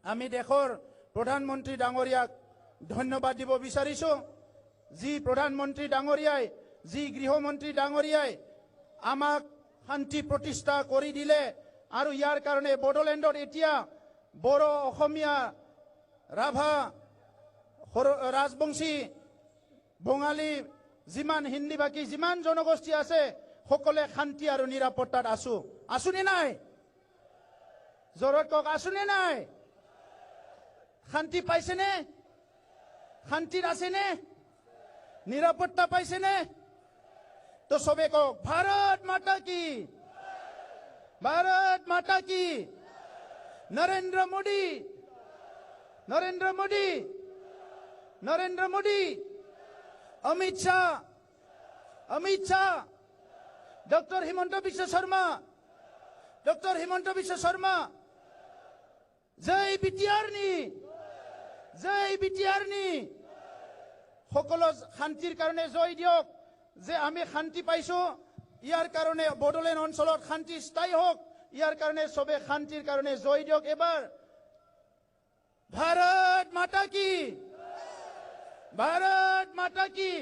আমি দেশৰ প্ৰধানমন্ত্ৰী ডাঙৰীয়াক ধন্যবাদ দিব বিচাৰিছো যি প্ৰধানমন্ত্ৰী ডাঙৰীয়াই যি গৃহমন্ত্ৰী ডাঙৰীয়াই আমাক শান্তি প্ৰতিষ্ঠা কৰি দিলে আৰু ইয়াৰ কাৰণে বড়োলেণ্ডত এতিয়া বড়ো অসমীয়া ৰাভা ৰাজবংশী বঙালী যিমান হিন্দী বাকি যিমান জনগোষ্ঠী আছে সকলে শান্তি আৰু নিৰাপত্তাত আছুনে নাই জোৰত কক আছুনে নাই শান্তি পাইছেনে শান্তিত আছেনে নিৰাপত্তা পাইছেনে তো সবে কক ভাৰত মাতা কি ভাৰত মাতা কি নৰেন্দ্ৰ মোদী নৰেন্দ্ৰ মোদী নৰেন্দ্ৰ মোদী অমিত শাহ ডক্টৰ হিমন্ত বিশ্ব শৰ্মা জয় বিটিআৰনি সকলো শান্তিৰ কাৰণে জয় দিয়ক যে আমি শান্তি পাইছো ইয়াৰ কাৰণে বড়োলেণ্ড অঞ্চলত শান্তি স্থায়ী হোক ইয়াৰ কাৰণে সবে শান্তিৰ কাৰণে জয় দিয়ক এবাৰ ভাৰত মাতা কি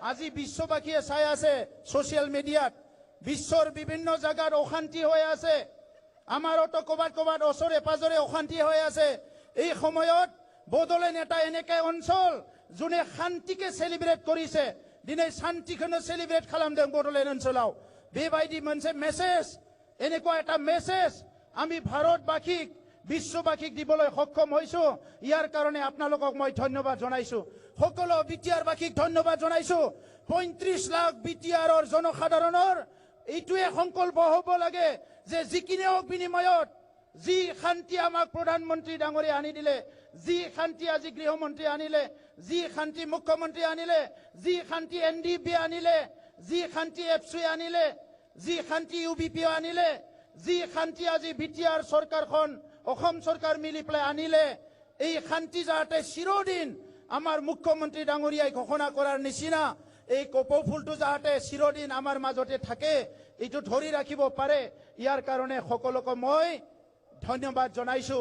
আজি বিশ্ববাসীয়ে চাই আছে সোশ্যাল মিডিয়াত বিশ্বৰ বিভিন্ন জায়গাত অশান্তি হৈ আছে আমাৰতো ক'বাত ওচৰে পাজৰে অশান্তি হৈ আছে এই সময়ত বড়োলেণ্ড এটা এনেকে অঞ্চল যোনে শান্তিকে সেলিব্রেট কৰিছে দিনে শান্তিখনো সেলিব্ৰেট খালামदों বড়োলেণ্ড অঞ্চলাव बेबायदि मोनसे मेसेज এনেকুৱা এটা মেসেজ আমি ভাৰতবাসীক বিশ্ববাসীক দিবলৈ সক্ষম হৈছো ইয়াৰ কাৰণে আপোনালোকক মই ধন্যবাদ জনাইছো সকলো বিটিআৰবাসীক ধন্যবাদ জনাইছো 35 লাখ বিটিআৰৰ জনসাধাৰণৰ এইটোৱে সংকল্প হ'ব লাগে যে যিকিনে হওক বিনিময়ত যি শান্তি আমাক প্ৰধানমন্ত্ৰী ডাঙৰীয়া আনি দিলে যি শান্তি আজি গৃহমন্ত্ৰী আনিলে যি শান্তি মুখ্যমন্ত্ৰী আনিলে যি শান্তি এনডিপি আনিলে যি শান্তি এফচি আনিলে যি শান্তি ইউবিপি আনিলে যি শান্তি আজি বিটিআৰ চৰকাৰখন অসম চৰকাৰ মিলি পেলাই আনিলে এই শান্তি যাতে চিৰদিন আমাৰ মুখ্যমন্ত্ৰী ডাঙৰীয়াই ঘোষণা কৰাৰ নিচিনা এই কপৌফুলটো যাতে চিৰদিন আমাৰ মাজতে থাকে এইটো ধৰি ৰাখিব পাৰে ইয়াৰ কাৰণে সকলোকে মই ধন্যবাদ জনাইছো।